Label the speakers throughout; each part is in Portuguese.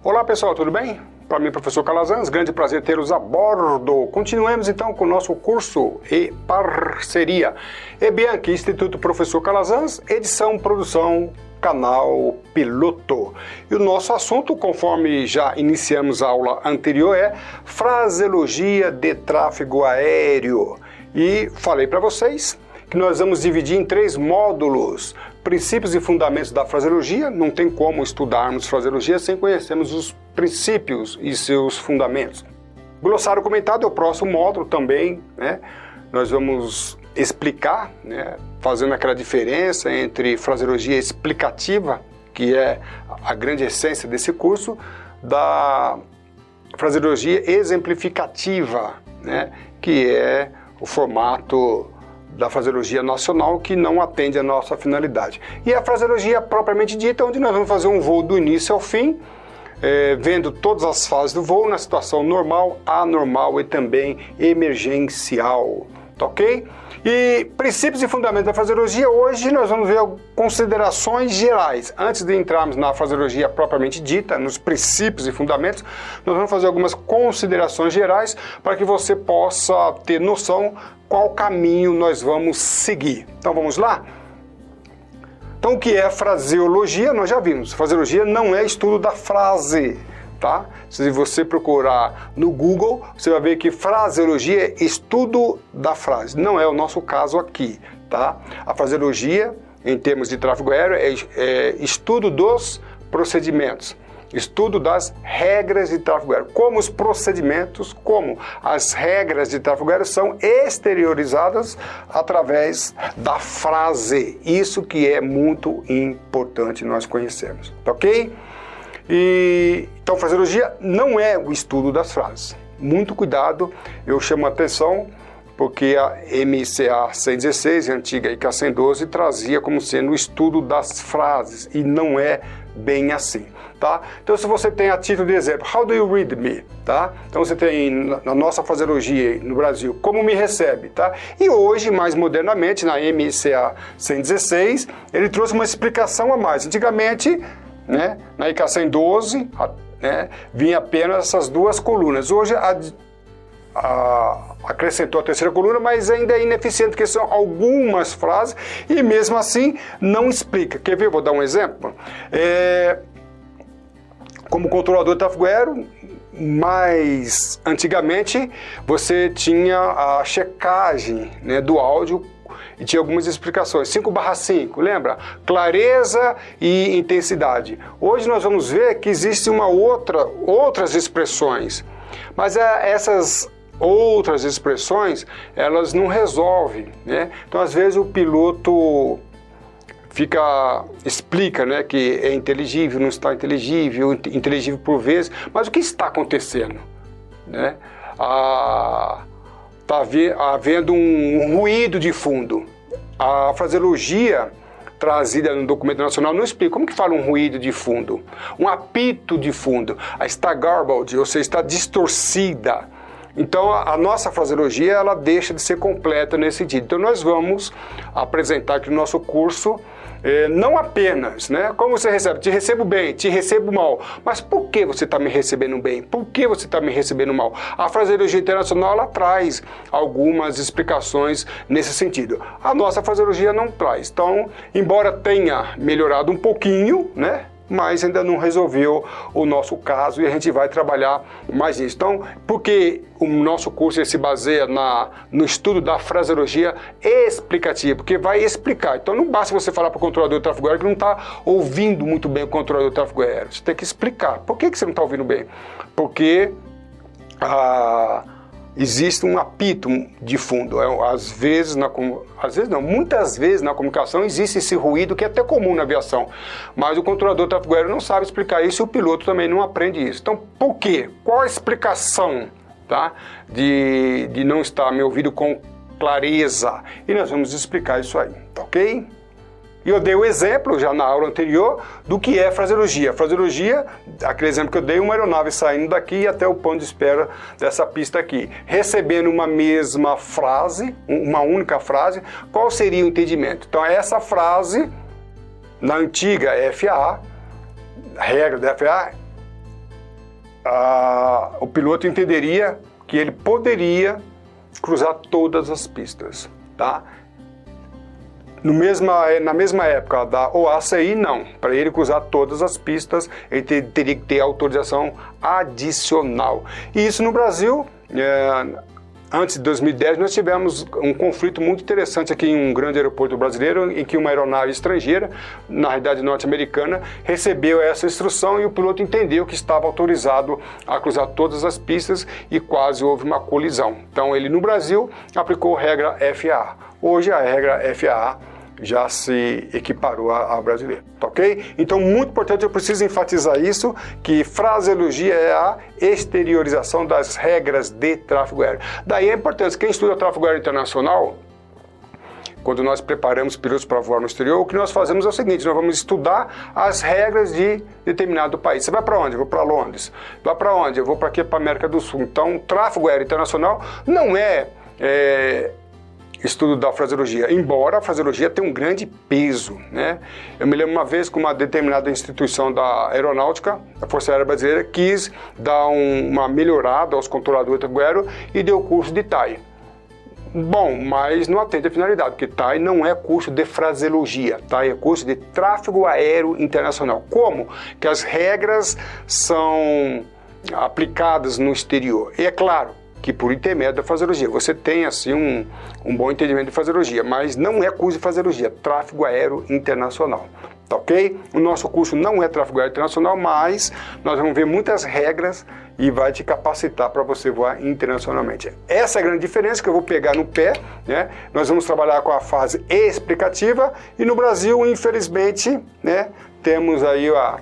Speaker 1: Olá pessoal, tudo bem? Para mim, professor Calazans, grande prazer tê-los a bordo. Continuemos então com o nosso curso e parceria. EBIANC, Instituto Professor Calazans, edição, produção, canal piloto. E o nosso assunto, conforme já iniciamos a aula anterior, é fraseologia de tráfego aéreo. E falei para vocês que nós vamos dividir em 3 módulos: princípios e fundamentos da fraseologia. Não tem como estudarmos fraseologia sem conhecermos os princípios e seus fundamentos. Glossário comentado é o próximo módulo também, né? Nós vamos explicar, né, fazendo aquela diferença entre fraseologia explicativa, que é a grande essência desse curso, da fraseologia exemplificativa, né, que é o formato da fraseologia nacional que não atende à nossa finalidade. E a fraseologia propriamente dita, onde nós vamos fazer um voo do início ao fim, vendo todas as fases do voo na situação normal, anormal e também emergencial, tá ok? E princípios e fundamentos da fraseologia, hoje nós vamos ver considerações gerais. Antes de entrarmos na fraseologia propriamente dita, nos princípios e fundamentos, nós vamos fazer algumas considerações gerais para que você possa ter noção qual caminho nós vamos seguir. Então vamos lá? Então o que é fraseologia? Nós já vimos. Fraseologia não é estudo da frase, tá? Se você procurar no Google, você vai ver que fraseologia é estudo da frase. Não é o nosso caso aqui, tá? A fraseologia, em termos de tráfego aéreo, é estudo dos procedimentos. Estudo das regras de tráfego aéreo, como os procedimentos, como as regras de tráfego aéreo são exteriorizadas através da frase. Isso que é muito importante nós conhecermos, tá ok? Então, fraseologia não é o estudo das frases. Muito cuidado, eu chamo a atenção porque a MCA 116, a antiga ICA 112, trazia como sendo o estudo das frases, e não é bem assim, tá? Então, se você tem a título de exemplo, how do you read me, tá? Então, você tem na nossa fraseologia no Brasil, como me recebe, tá? E hoje, mais modernamente, na MCA 116, ele trouxe uma explicação a mais. Antigamente, né, na ICA 112, né, vinha apenas essas 2 colunas. Hoje, acrescentou a 3ª coluna, mas ainda é ineficiente, porque são algumas frases e mesmo assim não explica. Quer ver? Vou dar um exemplo. Como controlador de tráfego aéreo, mais antigamente você tinha a checagem, né, do áudio e tinha algumas explicações. 5/5, lembra? Clareza e intensidade. Hoje nós vamos ver que existe outras expressões, mas essas outras expressões, elas não resolvem, né? Então, às vezes, o piloto explica, né, que é inteligível, não está inteligível, inteligível por vezes, mas o que está acontecendo, né? Está havendo um ruído de fundo. A fraseologia trazida no documento nacional não explica como que fala um ruído de fundo, um apito de fundo. Está garbled, ou seja, está distorcida. Então, a nossa fraseologia, ela deixa de ser completa nesse sentido. Então, nós vamos apresentar aqui no nosso curso, não apenas, né, como você recebe, te recebo bem, te recebo mal, mas por que você está me recebendo bem? Por que você está me recebendo mal? A fraseologia internacional, ela traz algumas explicações nesse sentido. A nossa fraseologia não traz. Então, embora tenha melhorado um pouquinho, né, mas ainda não resolveu o nosso caso e a gente vai trabalhar mais nisso. Então, porque o nosso curso se baseia no estudo da fraseologia explicativa, porque vai explicar. Então, não basta você falar para o controlador de tráfego aéreo que não está ouvindo muito bem o controlador de tráfego aéreo. Você tem que explicar. Por que você não está ouvindo bem? Porque existe um apito de fundo. Muitas vezes na comunicação existe esse ruído que é até comum na aviação, mas o controlador de tráfego aéreo não sabe explicar isso e o piloto também não aprende isso. Então, por quê? Qual a explicação, tá, de não estar me ouvindo com clareza? E nós vamos explicar isso aí, tá ok? E eu dei o exemplo, já na aula anterior, do que é fraseologia. Fraseologia, aquele exemplo que eu dei, uma aeronave saindo daqui até o ponto de espera dessa pista aqui, recebendo uma mesma frase, uma única frase, qual seria o entendimento? Então, essa frase, na antiga FAA, a regra da FAA, o piloto entenderia que ele poderia cruzar todas as pistas, tá? Na mesma época da OACI, não. Para ele cruzar todas as pistas, ele teria que ter autorização adicional. E isso no Brasil, antes de 2010, nós tivemos um conflito muito interessante aqui em um grande aeroporto brasileiro, em que uma aeronave estrangeira, na realidade norte-americana, recebeu essa instrução e o piloto entendeu que estava autorizado a cruzar todas as pistas e quase houve uma colisão. Então ele, no Brasil, aplicou a regra FAA. Hoje a regra FAA já se equiparou à brasileira, tá ok? Então, muito importante, eu preciso enfatizar isso, que fraseologia é a exteriorização das regras de tráfego aéreo. Daí a importância, quem estuda tráfego aéreo internacional, quando nós preparamos pilotos para voar no exterior, o que nós fazemos é o seguinte, nós vamos estudar as regras de determinado país. Você vai para onde? Eu vou para Londres. Vai para onde? Eu vou para aqui, para a América do Sul. Então, tráfego aéreo internacional não é estudo da fraseologia, embora a fraseologia tenha um grande peso, né? Eu me lembro uma vez que uma determinada instituição da aeronáutica, a Força Aérea Brasileira, quis dar uma melhorada aos controladores de tráfego aéreo e deu curso de TAI. Bom, mas não atende a finalidade, porque TAI não é curso de fraseologia, TAI é curso de tráfego aéreo internacional. Como que as regras são aplicadas no exterior? E é claro que por intermédio da fraseologia, você tem assim um bom entendimento de fraseologia, mas não é curso de fraseologia, tráfego aéreo internacional, tá ok? O nosso curso não é tráfego aéreo internacional, mas nós vamos ver muitas regras e vai te capacitar para você voar internacionalmente. Essa é a grande diferença que eu vou pegar no pé, né? Nós vamos trabalhar com a fase explicativa e no Brasil, infelizmente, né, temos aí a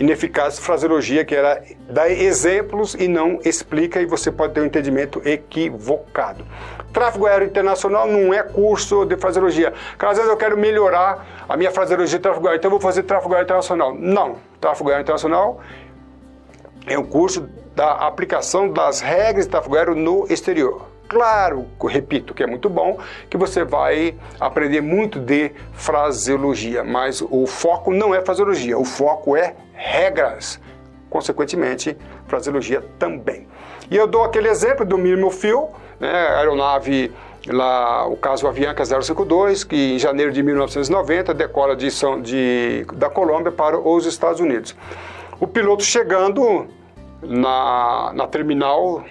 Speaker 1: ineficaz fraseologia, que ela dá exemplos e não explica, e você pode ter um entendimento equivocado. Tráfego aéreo internacional não é curso de fraseologia. Às vezes eu quero melhorar a minha fraseologia de tráfego aéreo, então eu vou fazer tráfego aéreo internacional. Não, tráfego aéreo internacional é um curso da aplicação das regras de tráfego aéreo no exterior. Claro, repito, que é muito bom, que você vai aprender muito de fraseologia, mas o foco não é fraseologia, o foco é regras, consequentemente, fraseologia também. E eu dou aquele exemplo do mínimo fuel, né, a aeronave, lá, o caso Avianca 052, que em janeiro de 1990 decola da Colômbia para os Estados Unidos. O piloto chegando na terminal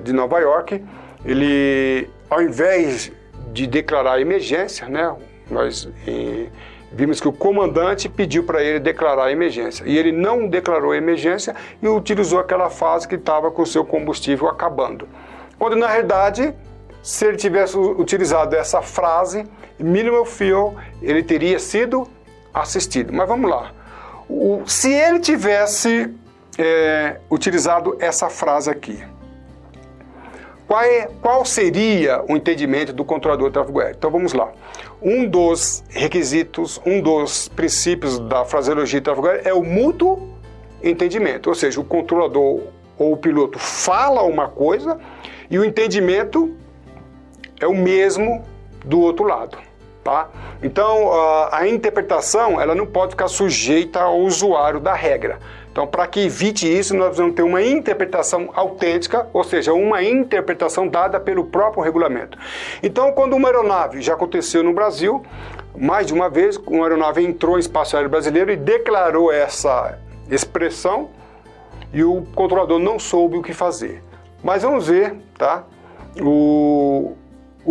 Speaker 1: de Nova York, ele, ao invés de declarar emergência, né, nós vimos que o comandante pediu para ele declarar emergência, e ele não declarou emergência e utilizou aquela fase que estava com o seu combustível acabando. Quando, na realidade, se ele tivesse utilizado essa frase, minimal fuel, ele teria sido assistido. Mas vamos lá. Se ele tivesse utilizado essa frase aqui, qual seria o entendimento do controlador de tráfego aéreo? Então vamos lá. Um dos requisitos, um dos princípios da fraseologia de tráfego aéreo é o mútuo entendimento, ou seja, o controlador ou o piloto fala uma coisa e o entendimento é o mesmo do outro lado, tá? Então a interpretação ela não pode ficar sujeita ao usuário da regra. Então, para que evite isso, nós vamos ter uma interpretação autêntica, ou seja, uma interpretação dada pelo próprio regulamento. Então, quando uma aeronave, já aconteceu no Brasil, mais de uma vez, uma aeronave entrou em espaço aéreo brasileiro e declarou essa expressão e o controlador não soube o que fazer. Mas vamos ver, tá? O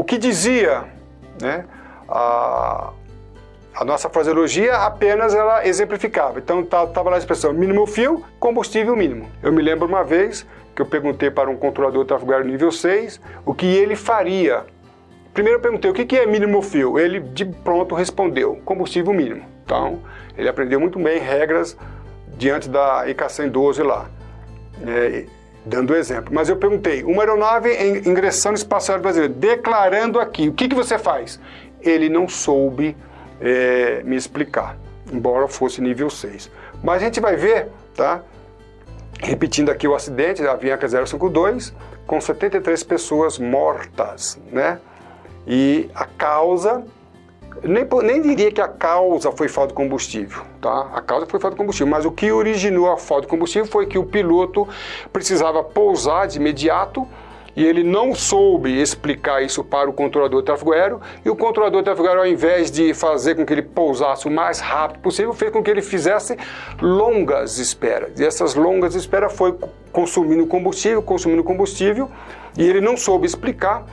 Speaker 1: que dizia, né, a nossa fraseologia apenas ela exemplificava. Então estava lá a expressão mínimo fuel, combustível mínimo. Eu me lembro uma vez que eu perguntei para um controlador de tráfego aéreo nível 6 o que ele faria. Primeiro eu perguntei o que é mínimo fuel. Ele de pronto respondeu combustível mínimo. Então ele aprendeu muito bem regras diante da ECA 112 lá, dando exemplo. Mas eu perguntei, uma aeronave ingressando no espaço aéreo brasileiro, declarando aqui, o que você faz? Ele não soube me explicar, embora fosse nível 6. Mas a gente vai ver, tá? Repetindo aqui o acidente da Avianca 052, com 73 pessoas mortas, né? E a causa nem diria que a causa foi falta de combustível, tá? A causa foi falta de combustível, mas o que originou a falta de combustível foi que o piloto precisava pousar de imediato e ele não soube explicar isso para o controlador de tráfego aéreo, e o controlador de tráfego aéreo, ao invés de fazer com que ele pousasse o mais rápido possível, fez com que ele fizesse longas esperas. E essas longas esperas foi consumindo combustível, e ele não soube explicar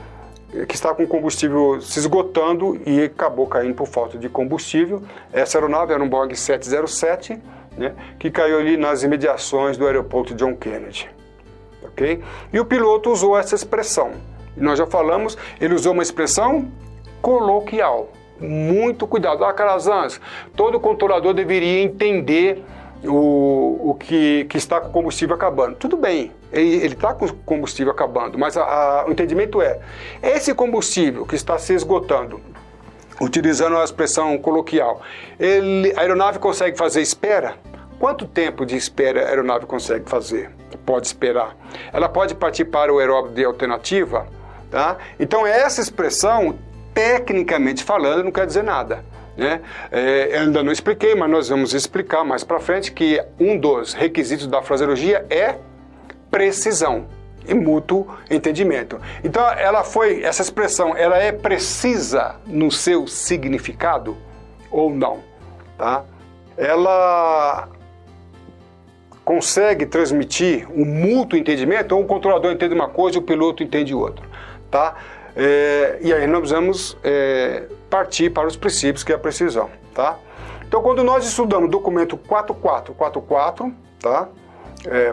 Speaker 1: que estava com o combustível se esgotando e acabou caindo por falta de combustível. Essa aeronave era um Boeing 707, né, que caiu ali nas imediações do aeroporto John Kennedy. Okay? E o piloto usou essa expressão. E nós já falamos, ele usou uma expressão coloquial. Muito cuidado. Calazans, todo controlador deveria entender o que está com o combustível acabando. Tudo bem, ele está com o combustível acabando, mas o entendimento é, esse combustível que está se esgotando, utilizando a expressão coloquial, a aeronave consegue fazer espera? Quanto tempo de espera a aeronave consegue fazer? Pode esperar. Ela pode partir para o aeródromo de alternativa, tá? Então essa expressão, tecnicamente falando, não quer dizer nada, né? Eu ainda não expliquei, mas nós vamos explicar mais para frente que um dos requisitos da fraseologia é precisão e mútuo entendimento. Então essa expressão, ela é precisa no seu significado ou não, tá? Ela consegue transmitir um mútuo entendimento, ou o controlador entende uma coisa e o piloto entende outra, tá? E aí nós vamos partir para os princípios, que é a precisão, tá? Então, quando nós estudamos o documento 4444, tá?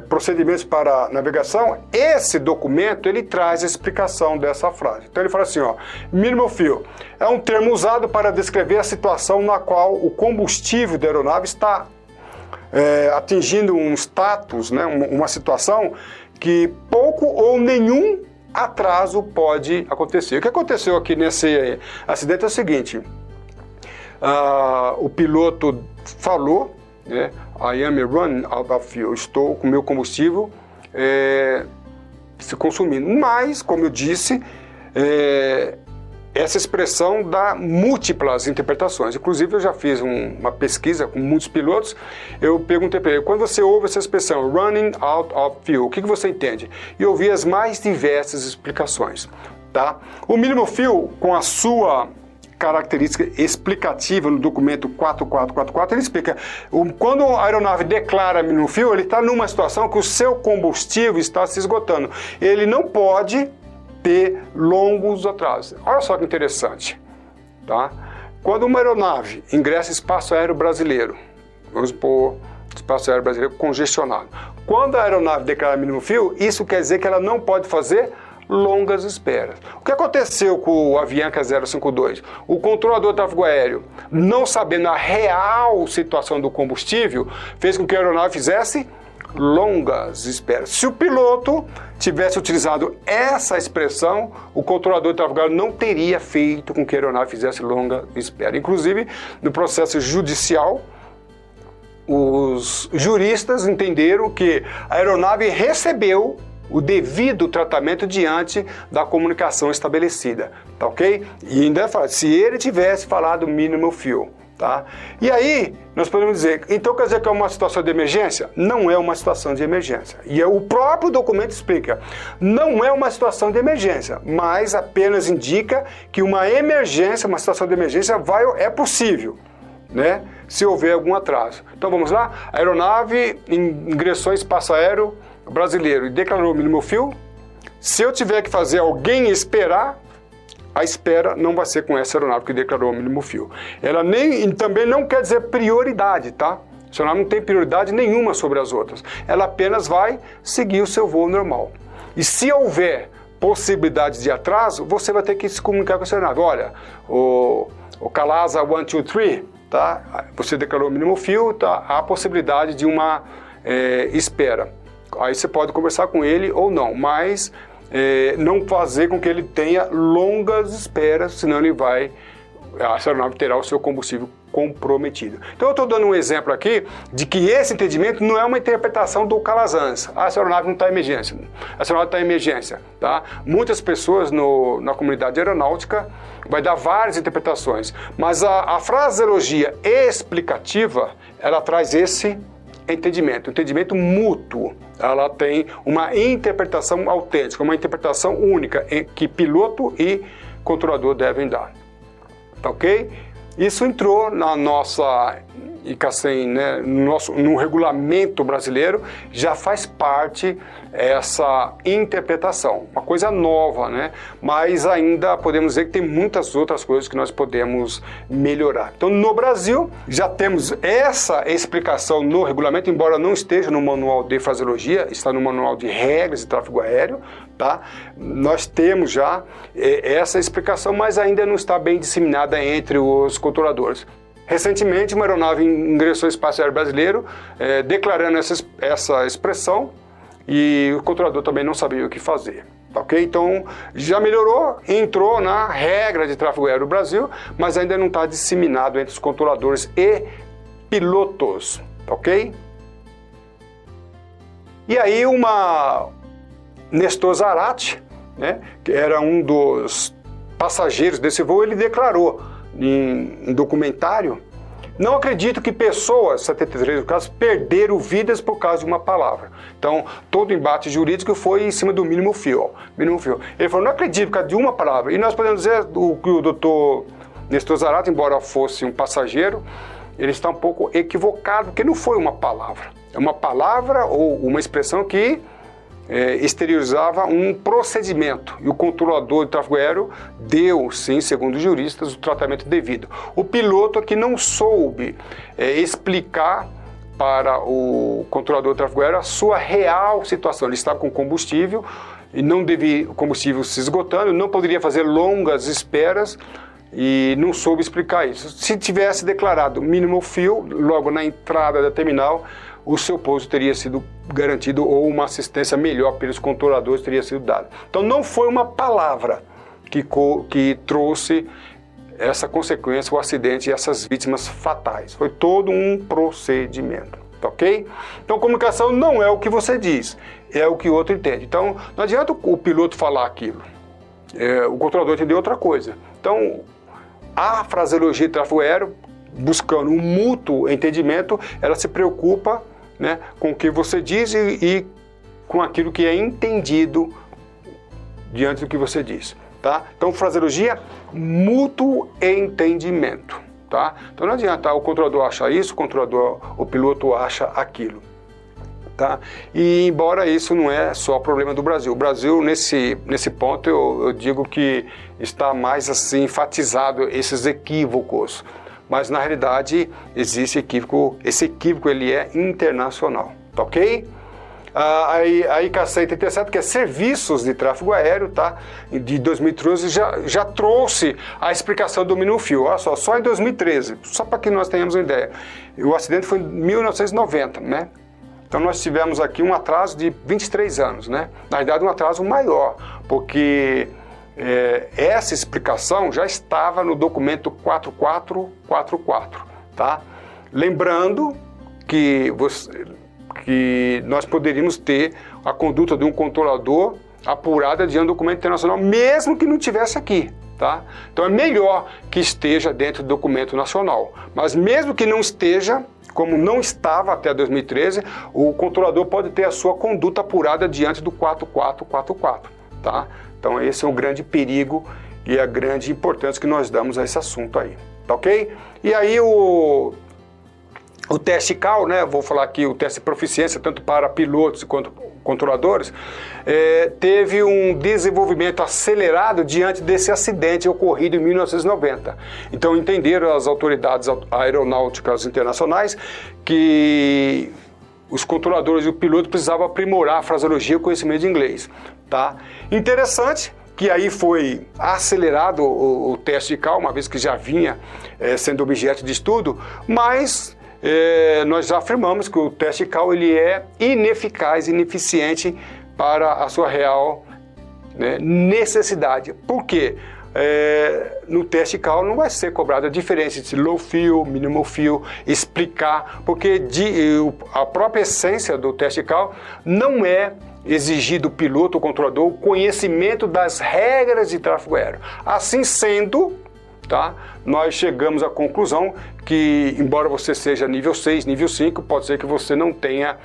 Speaker 1: Procedimentos para navegação, esse documento, ele traz a explicação dessa frase. Então ele fala assim, ó, minimal fuel é um termo usado para descrever a situação na qual o combustível da aeronave está atingindo um status, né, uma situação que pouco ou nenhum atraso pode acontecer. O que aconteceu aqui nesse acidente é o seguinte, o piloto falou, né, I am running out of fuel, estou com meu combustível se consumindo, mas, como eu disse, essa expressão dá múltiplas interpretações. Inclusive, eu já fiz uma pesquisa com muitos pilotos. Eu perguntei para ele, quando você ouve essa expressão, running out of fuel, o que você entende? E eu ouvi as mais diversas explicações. Tá? O minimal fuel, com a sua característica explicativa no documento 4444, ele explica, quando a aeronave declara minimal fuel, ele está numa situação que o seu combustível está se esgotando. Ele não pode ter longos atrasos. Olha só que interessante, tá? Quando uma aeronave ingressa em espaço aéreo brasileiro, vamos supor, espaço aéreo brasileiro congestionado, quando a aeronave declara minimal fuel, isso quer dizer que ela não pode fazer longas esperas. O que aconteceu com o Avianca 052? O controlador de tráfego aéreo, não sabendo a real situação do combustível, fez com que a aeronave fizesse longas esperas. Se o piloto tivesse utilizado essa expressão, o controlador de tráfego aéreo não teria feito com que a aeronave fizesse longa espera. Inclusive, no processo judicial, os juristas entenderam que a aeronave recebeu o devido tratamento diante da comunicação estabelecida, tá ok? E ainda fala, se ele tivesse falado minimal fuel, tá? E aí, nós podemos dizer, então quer dizer que é uma situação de emergência? Não é uma situação de emergência. E o próprio documento explica, não é uma situação de emergência, mas apenas indica que uma emergência, uma situação de emergência é possível, né? Se houver algum atraso. Então vamos lá, a aeronave ingressou em espaço aéreo brasileiro e declarou minimal fuel. Se eu tiver que fazer alguém esperar, a espera não vai ser com essa aeronave que declarou minimal fuel. Ela também não quer dizer prioridade, tá? Essa aeronave não tem prioridade nenhuma sobre as outras. Ela apenas vai seguir o seu voo normal. E se houver possibilidade de atraso, você vai ter que se comunicar com essa aeronave. Olha, o Calasa 123, tá? Você declarou minimal fuel, tá? Há a possibilidade de uma espera. Aí você pode conversar com ele ou não, mas não fazer com que ele tenha longas esperas, senão essa aeronave terá o seu combustível comprometido. Então eu estou dando um exemplo aqui de que esse entendimento não é uma interpretação do Calazans. Essa aeronave não está em emergência. Essa aeronave está em emergência. Tá? Muitas pessoas na comunidade aeronáutica vai dar várias interpretações, mas a fraseologia explicativa, ela traz esse entendimento mútuo. Ela tem uma interpretação autêntica, uma interpretação única que piloto e controlador devem dar. Tá ok? Isso entrou na nossa ICACEM, né, no regulamento brasileiro, já faz parte essa interpretação, uma coisa nova, né? Mas ainda podemos dizer que tem muitas outras coisas que nós podemos melhorar. Então, no Brasil, já temos essa explicação no regulamento, embora não esteja no manual de fraseologia, está no manual de regras de tráfego aéreo, tá? Nós temos já essa explicação, mas ainda não está bem disseminada entre os controladores. Recentemente, uma aeronave ingressou no espaço aéreo brasileiro, declarando essa expressão, e o controlador também não sabia o que fazer. Tá ok? Então, já melhorou, entrou na regra de tráfego aéreo do Brasil, mas ainda não está disseminado entre os controladores e pilotos. Tá ok? E aí, Nestor Zarate, né, que era um dos passageiros desse voo, ele declarou em documentário: não acredito que pessoas, 73 no caso, perderam vidas por causa de uma palavra. Então, todo o embate jurídico foi em cima do mínimo fio. Ele falou: não acredito por causa de uma palavra. E nós podemos dizer que o doutor Nestor Zarate, embora fosse um passageiro, ele está um pouco equivocado, porque não foi uma palavra. É uma palavra ou uma expressão que exteriorizava um procedimento, e o controlador de tráfego aéreo deu, sim, segundo os juristas, o tratamento devido. O piloto aqui não soube explicar para o controlador de tráfego aéreo a sua real situação. Ele estava com combustível e não devia, o combustível se esgotando, não poderia fazer longas esperas e não soube explicar isso. Se tivesse declarado mínimo fuel logo na entrada da terminal, o seu pouso teria sido garantido ou uma assistência melhor pelos controladores teria sido dada. Então não foi uma palavra que trouxe essa consequência, o acidente e essas vítimas fatais. Foi todo um procedimento, tá ok? Então comunicação não é o que você diz, é o que o outro entende. Então não adianta o piloto falar aquilo, o controlador entender outra coisa. Então a fraseologia de tráfego aéreo, buscando um mútuo entendimento, ela se preocupa, né, com o que você diz e com aquilo que é entendido diante do que você diz, tá? Então, fraseologia, mútuo entendimento, tá? Então, não adianta o controlador achar isso, o piloto acha aquilo, tá? E, embora isso não é só problema do Brasil. O Brasil, nesse ponto, eu digo que está mais assim enfatizado esses equívocos. Mas, na realidade, existe equívoco, esse equívoco ele é internacional, tá ok? A ICACEM 87, que é Serviços de Tráfego Aéreo, tá? De 2013, já trouxe a explicação do mínimo fuel. Olha só em 2013, só para que nós tenhamos uma ideia. O acidente foi em 1990, né? Então, nós tivemos aqui um atraso de 23 anos, né? Na realidade, um atraso maior, porque essa explicação já estava no documento 4444, tá? Lembrando que nós poderíamos ter a conduta de um controlador apurada diante do documento internacional, mesmo que não tivesse aqui, tá? Então é melhor que esteja dentro do documento nacional, mas mesmo que não esteja, como não estava até 2013, o controlador pode ter a sua conduta apurada diante do 4444, tá? Então esse é um grande perigo e a grande importância que nós damos a esse assunto aí, tá ok? E aí o teste CAL, né, vou falar aqui o teste de proficiência, tanto para pilotos quanto controladores, teve um desenvolvimento acelerado diante desse acidente ocorrido em 1990. Então entenderam as autoridades aeronáuticas internacionais que os controladores e o piloto precisavam aprimorar a fraseologia e o conhecimento de inglês, tá? Interessante que aí foi acelerado o teste de CAL, uma vez que já vinha sendo objeto de estudo, mas nós já afirmamos que o teste de CAL ele é ineficaz, ineficiente para a sua real, né, necessidade. Por quê? no teste CAL não vai ser cobrada a diferença entre low fill, minimal fill, explicar, porque a própria essência do teste CAL não é exigir do piloto ou controlador o conhecimento das regras de tráfego aéreo. Assim sendo, tá, nós chegamos à conclusão que, embora você seja nível 6, nível 5, pode ser que você não tenha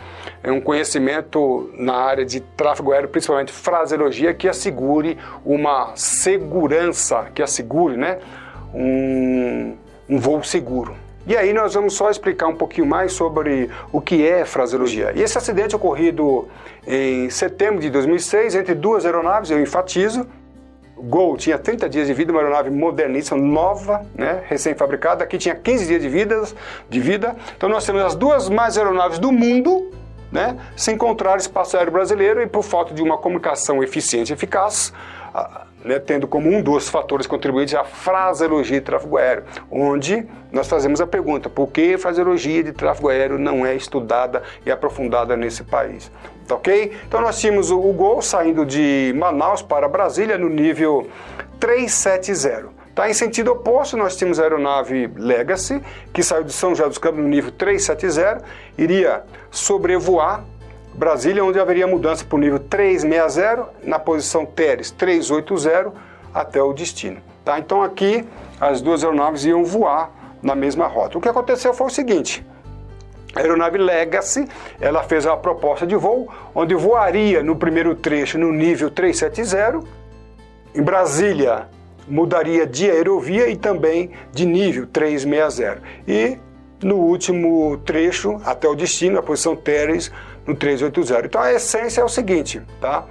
Speaker 1: um conhecimento na área de tráfego aéreo, principalmente fraseologia, que assegure uma segurança, que assegure, né, um voo seguro. E aí nós vamos só explicar um pouquinho mais sobre o que é fraseologia. E esse acidente ocorrido em setembro de 2006 entre duas aeronaves, eu enfatizo. O Gol tinha 30 dias de vida, uma aeronave moderníssima, nova, né, recém-fabricada. Aqui tinha 15 dias de vida. Então nós temos as duas mais aeronaves do mundo, né, se encontraram no espaço aéreo brasileiro e por falta de uma comunicação eficiente e eficaz, né, tendo como um dos fatores contribuintes a fraseologia de tráfego aéreo, onde nós fazemos a pergunta: por que a fraseologia de tráfego aéreo não é estudada e aprofundada nesse país? Tá ok? Então nós tínhamos o Gol saindo de Manaus para Brasília no nível 370. Tá? Em sentido oposto, nós tínhamos a aeronave Legacy, que saiu de São José dos Campos no nível 370, iria sobrevoar Brasília, onde haveria mudança para o nível 360, na posição Teres 380, até o destino. Tá? Então aqui as duas aeronaves iam voar na mesma rota. O que aconteceu foi o seguinte: a aeronave Legacy, ela fez uma proposta de voo, onde voaria no primeiro trecho no nível 370, em Brasília mudaria de aerovia e também de nível 360. E no último trecho, até o destino, a posição Teres, no 380. Então a essência é o seguinte, tá?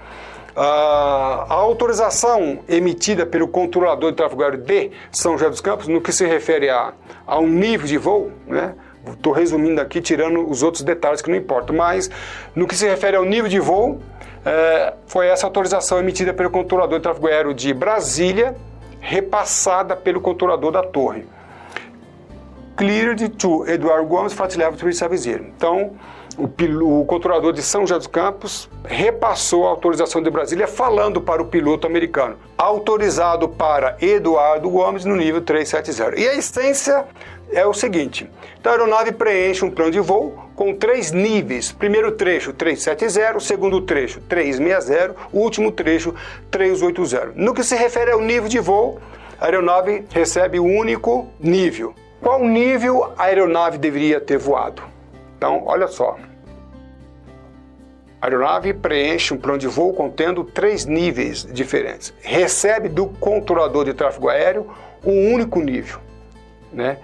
Speaker 1: A autorização emitida pelo controlador de tráfego aéreo de São José dos Campos, no que se refere a um nível de voo, né? Estou resumindo aqui, tirando os outros detalhes que não importam, mas no que se refere ao nível de voo, foi essa autorização emitida pelo controlador de tráfego aéreo de Brasília, repassada pelo controlador da torre. Cleared to Eduardo Gomes, Flight Level 370. Então, o controlador de São José dos Campos repassou a autorização de Brasília falando para o piloto americano: autorizado para Eduardo Gomes no nível 370. E a essência é o seguinte: então a aeronave preenche um plano de voo com 3 níveis. Primeiro trecho 370, segundo trecho 360, o último trecho 380. No que se refere ao nível de voo, a aeronave recebe o único nível. Qual nível a aeronave deveria ter voado? Então, olha só. A aeronave preenche um plano de voo contendo 3 níveis diferentes. Recebe do controlador de tráfego aéreo um único nível, né?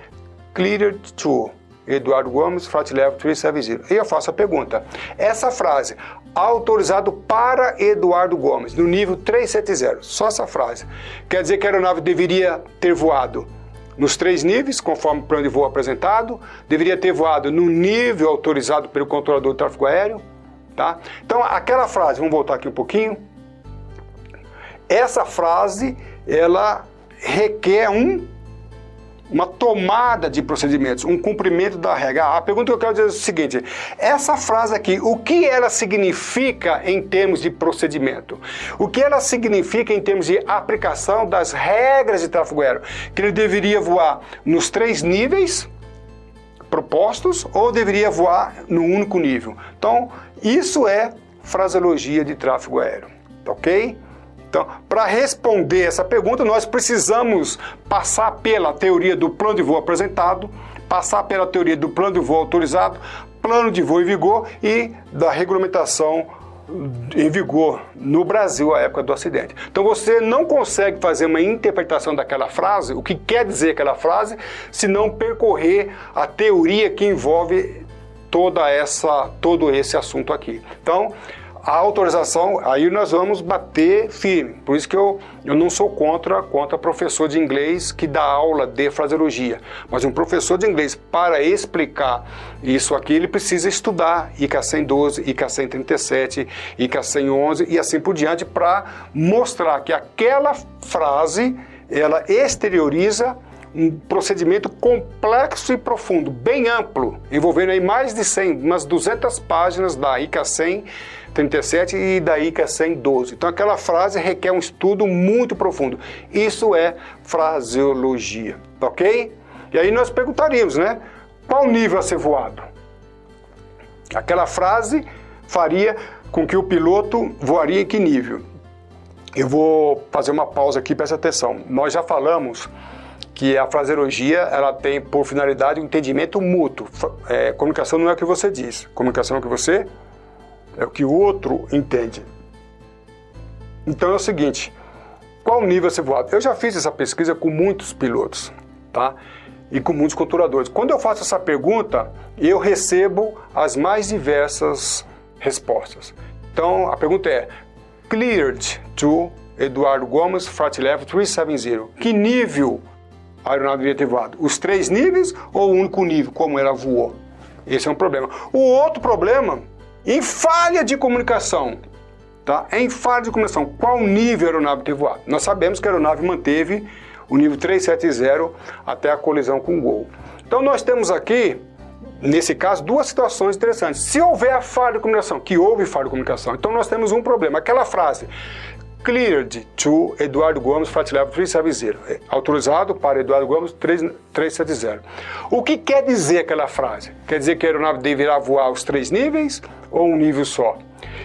Speaker 1: Cleared to Eduardo Gomes, Flight Level 370. E eu faço a pergunta: essa frase, autorizado para Eduardo Gomes, no nível 370, só essa frase, quer dizer que a aeronave deveria ter voado nos 3 níveis, conforme o plano de voo apresentado, deveria ter voado no nível autorizado pelo controlador de tráfego aéreo, tá? Então, aquela frase, vamos voltar aqui um pouquinho, essa frase, ela requer uma tomada de procedimentos, um cumprimento da regra. A pergunta que eu quero dizer é o seguinte: essa frase aqui, o que ela significa em termos de procedimento? O que ela significa em termos de aplicação das regras de tráfego aéreo? Que ele deveria voar nos 3 níveis propostos ou deveria voar no único nível? Então, isso é fraseologia de tráfego aéreo, ok? Então, para responder essa pergunta, nós precisamos passar pela teoria do plano de voo apresentado, passar pela teoria do plano de voo autorizado, plano de voo em vigor e da regulamentação em vigor no Brasil à época do acidente. Então você não consegue fazer uma interpretação daquela frase, o que quer dizer aquela frase, se não percorrer a teoria que envolve todo esse assunto aqui. Então, a autorização, aí nós vamos bater firme. Por isso que eu não sou contra professor de inglês que dá aula de fraseologia. Mas um professor de inglês, para explicar isso aqui, ele precisa estudar ICA 112, ICA 137, ICA 111 e assim por diante, para mostrar que aquela frase, ela exterioriza um procedimento complexo e profundo, bem amplo, envolvendo aí mais de 100, umas 200 páginas da ICA 10037 e da ICA 112. Então aquela frase requer um estudo muito profundo. Isso é fraseologia, ok? E aí nós perguntaríamos, né? Qual nível a ser voado? Aquela frase faria com que o piloto voaria em que nível? Eu vou fazer uma pausa aqui, presta atenção. Nós já falamos que a fraseologia ela tem por finalidade o entendimento mútuo. Comunicação não é o que você diz, comunicação é o que você é o que o outro entende. Então é o seguinte, qual nível a ser voado? Eu já fiz essa pesquisa com muitos pilotos, tá? E com muitos controladores. Quando eu faço essa pergunta, eu recebo as mais diversas respostas. Então a pergunta é: Cleared to Eduardo Gomes, Flight Level 370. Que nível a aeronave devia ter voado? Os 3 níveis ou o único nível, como ela voou? Esse é um problema. O outro problema, em falha de comunicação. Tá? Em falha de comunicação, qual nível a aeronave teve voado? Nós sabemos que a aeronave manteve o nível 370 até a colisão com o Gol. Então nós temos aqui, nesse caso, 2 situações interessantes. Se houver a falha de comunicação, que houve falha de comunicação, então nós temos um problema. Aquela frase, Cleared to Eduardo Gomes, Flight Level 370, autorizado para Eduardo Gomes 370. O que quer dizer aquela frase? Quer dizer que a aeronave deverá voar os 3 níveis ou um nível só?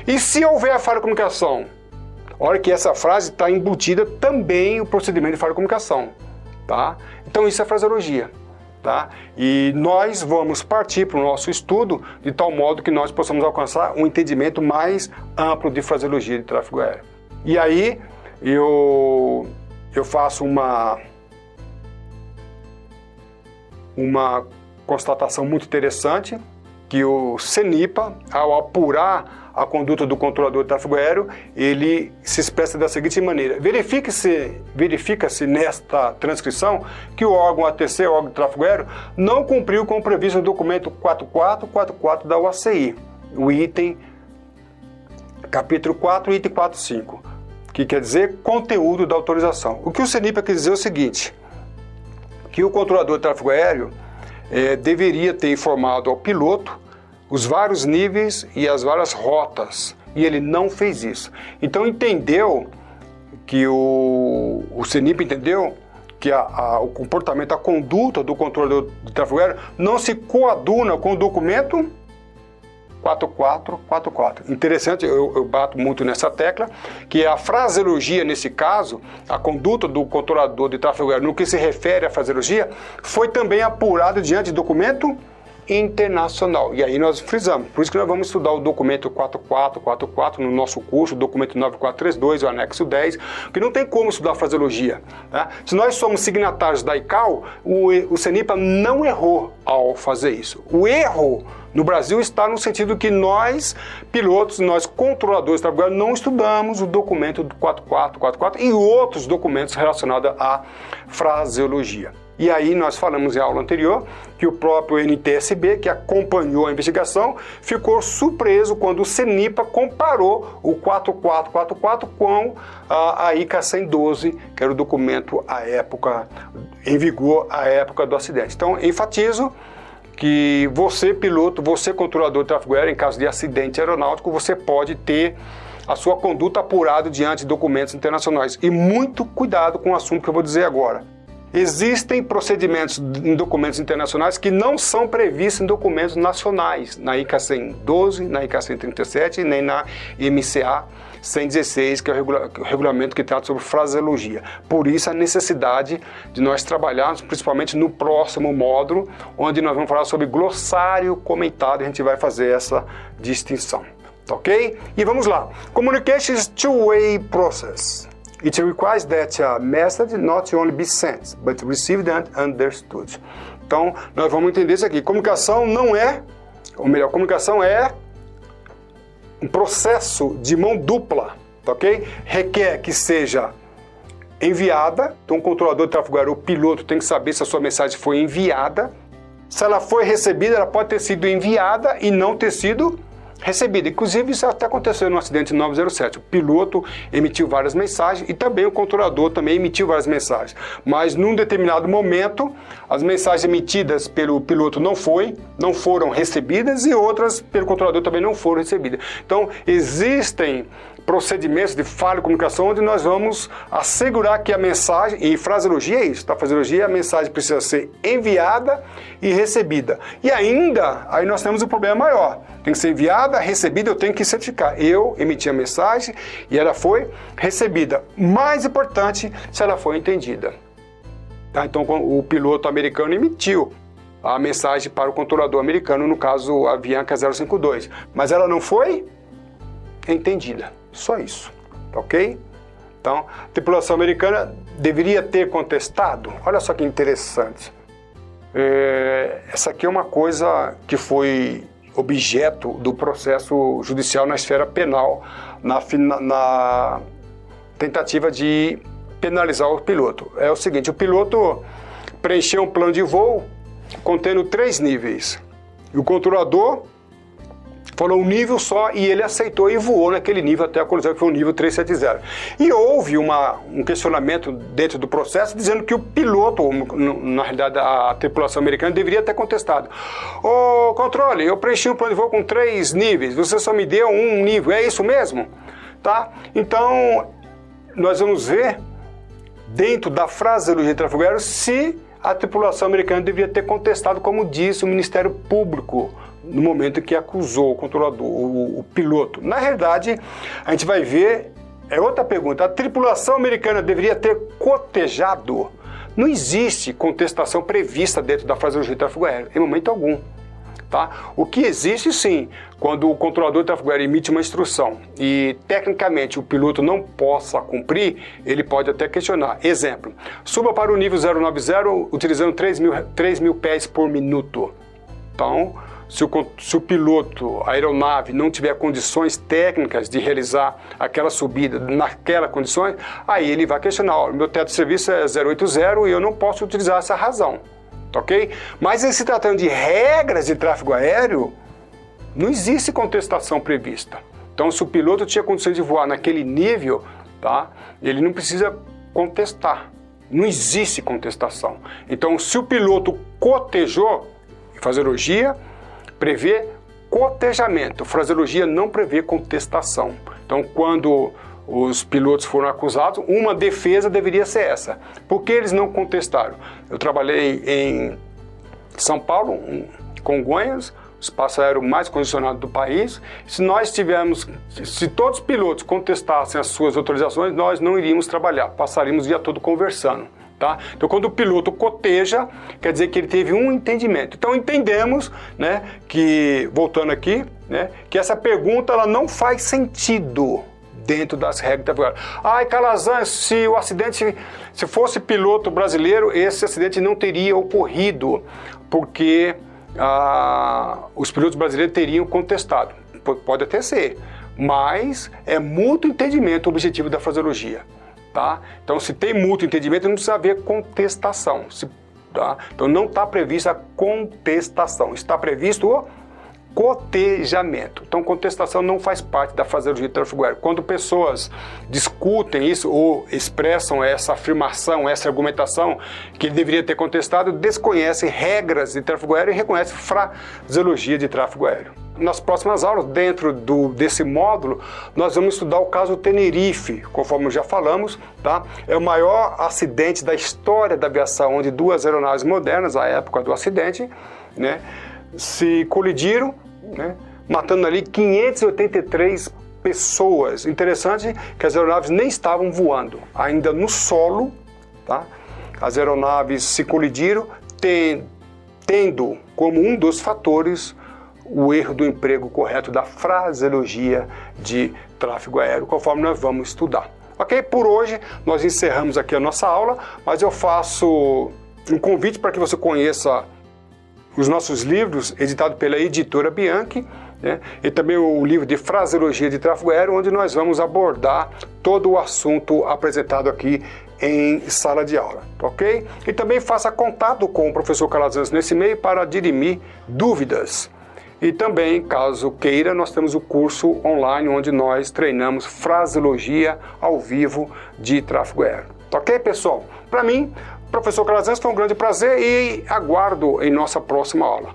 Speaker 1: E se houver a falha de comunicação? Olha que essa frase está embutida também o procedimento de falha de comunicação, tá? Então isso é fraseologia, tá? E nós vamos partir para o nosso estudo de tal modo que nós possamos alcançar um entendimento mais amplo de fraseologia de tráfego aéreo. E aí eu faço uma constatação muito interessante, que o CENIPA, ao apurar a conduta do controlador de tráfego aéreo, ele se expressa da seguinte maneira: verifica-se nesta transcrição que o órgão ATC, o órgão de tráfego aéreo, não cumpriu com o previsto no documento 4444 da OACI, o item capítulo 4, item 45, que quer dizer conteúdo da autorização. O que o CENIPA quer dizer é o seguinte, que o controlador de tráfego aéreo deveria ter informado ao piloto os vários níveis e as várias rotas, e ele não fez isso. Então entendeu que o CENIPA entendeu que o comportamento, a conduta do controlador de tráfego aéreo não se coaduna com o documento 4444. Interessante, eu bato muito nessa tecla, que a fraseologia, nesse caso, a conduta do controlador de tráfego aéreo, no que se refere à fraseologia, foi também apurada diante do documento internacional. E aí nós frisamos, por isso que nós vamos estudar o documento 4444 no nosso curso, o documento 9432, o anexo 10, que não tem como estudar fraseologia. Tá? Se nós somos signatários da ICAO, o CENIPA não errou ao fazer isso. O erro no Brasil está no sentido que nós, pilotos, nós controladores de tráfego aéreo, não estudamos o documento 4444 e outros documentos relacionados à fraseologia. E aí nós falamos em aula anterior que o próprio NTSB, que acompanhou a investigação, ficou surpreso quando o CENIPA comparou o 4444 com a ICA 112, que era o documento à época, em vigor à época do acidente. Então, enfatizo que você, piloto, você, controlador de tráfego aéreo, em caso de acidente aeronáutico, você pode ter a sua conduta apurada diante de documentos internacionais. E muito cuidado com o assunto que eu vou dizer agora. Existem procedimentos em documentos internacionais que não são previstos em documentos nacionais, na ICA 112, na ICA 137 nem na MCA 116, que é o regulamento que trata sobre fraseologia. Por isso a necessidade de nós trabalharmos principalmente no próximo módulo, onde nós vamos falar sobre glossário comentado, e a gente vai fazer essa distinção. Ok? E vamos lá. Communication is two-way process. It requires that a message not only be sent, but received and understood. Então, nós vamos entender isso aqui. Comunicação não é, ou melhor, comunicação é um processo de mão dupla, ok? Requer que seja enviada, então o controlador de tráfego aéreo, o piloto, tem que saber se a sua mensagem foi enviada. Se ela foi recebida, ela pode ter sido enviada e não ter sido recebida. Inclusive, isso até aconteceu no acidente 907. O piloto emitiu várias mensagens e também o controlador também emitiu várias mensagens. Mas, num determinado momento, as mensagens emitidas pelo piloto não foram recebidas e outras pelo controlador também não foram recebidas. Então, existem procedimentos de falha de comunicação onde nós vamos assegurar que a mensagem, e fraseologia é isso, tá? Fraseologia, a mensagem precisa ser enviada e recebida. E ainda, aí nós temos um problema maior. Tem que ser enviada, recebida, eu tenho que certificar. Eu emiti a mensagem e ela foi recebida. Mais importante, se ela foi entendida. Tá? Então, o piloto americano emitiu a mensagem para o controlador americano, no caso, a Avianca 052. Mas ela não foi entendida. Só isso, ok? Então, a tripulação americana deveria ter contestado. Olha só que interessante. Essa aqui é uma coisa que foi objeto do processo judicial na esfera penal, na tentativa de penalizar o piloto. É o seguinte, o piloto preencheu um plano de voo contendo 3 níveis. E o controlador falou um nível só e ele aceitou e voou naquele nível até a colisão, que foi o nível 370. E houve um questionamento dentro do processo dizendo que o piloto, na realidade a tripulação americana, deveria ter contestado. Ô, controle, eu preenchi um plano de voo com 3 níveis, você só me deu um nível, é isso mesmo? Tá? Então, nós vamos ver dentro da fraseologia de tráfego aéreo se a tripulação americana deveria ter contestado, como disse o Ministério Público, no momento em que acusou o controlador, o piloto. Na realidade, a gente vai ver, é outra pergunta, a tripulação americana deveria ter cotejado? Não existe contestação prevista dentro da fraseologia de tráfego aéreo, em momento algum. Tá? O que existe sim, quando o controlador de tráfego aéreo emite uma instrução e tecnicamente o piloto não possa cumprir, ele pode até questionar. Exemplo, suba para o nível 090 utilizando 3.000 pés por minuto. Então, se o piloto, a aeronave, não tiver condições técnicas de realizar aquela subida naquelas condições, aí ele vai questionar, ó, meu teto de serviço é 080 e eu não posso utilizar essa razão, ok? Mas em se tratando de regras de tráfego aéreo, não existe contestação prevista. Então, se o piloto tinha condições de voar naquele nível, tá, ele não precisa contestar. Não existe contestação. Então, se o piloto cotejou, fraseologia prevê cotejamento, fraseologia não prevê contestação. Então, quando os pilotos foram acusados, uma defesa deveria ser essa. Por que eles não contestaram? Eu trabalhei em São Paulo, Congonhas, o espaço aéreo mais condicionado do país. Se todos os pilotos contestassem as suas autorizações, nós não iríamos trabalhar, passaríamos o dia todo conversando. Tá? Então, quando o piloto coteja, quer dizer que ele teve um entendimento. Então, entendemos, né, que, voltando aqui, né, que essa pergunta ela não faz sentido dentro das regras da aviação. Ai, Calazans, se fosse piloto brasileiro, esse acidente não teria ocorrido, porque os pilotos brasileiros teriam contestado. Pode até ser, mas é mútuo entendimento o objetivo da fraseologia. Tá? Então, se tem mútuo entendimento, não precisa haver contestação. Tá? Então, não está prevista a contestação, está previsto o cotejamento. Então, contestação não faz parte da fraseologia de tráfego aéreo. Quando pessoas discutem isso ou expressam essa afirmação, essa argumentação que ele deveria ter contestado, desconhecem regras de tráfego aéreo e reconhecem fraseologia de tráfego aéreo. Nas próximas aulas, dentro desse módulo, nós vamos estudar o caso Tenerife, conforme já falamos, tá? É o maior acidente da história da aviação, onde 2 aeronaves modernas, à época do acidente, né, se colidiram, né, matando ali 583 pessoas. Interessante que as aeronaves nem estavam voando, ainda no solo, tá? As aeronaves se colidiram, tendo como um dos fatores o erro do emprego correto da fraseologia de tráfego aéreo, conforme nós vamos estudar. Ok? Por hoje, nós encerramos aqui a nossa aula, mas eu faço um convite para que você conheça os nossos livros, editados pela editora Bianchi, né? E também o livro de fraseologia de tráfego aéreo, onde nós vamos abordar todo o assunto apresentado aqui em sala de aula, ok? E também faça contato com o professor Calazans nesse e-mail para dirimir dúvidas. E também, caso queira, nós temos o curso online onde nós treinamos fraseologia ao vivo de tráfego aéreo. Tá ok, pessoal? Para mim, professor Calazans, foi um grande prazer e aguardo em nossa próxima aula.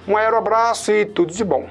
Speaker 1: Um aeroabraço e tudo de bom.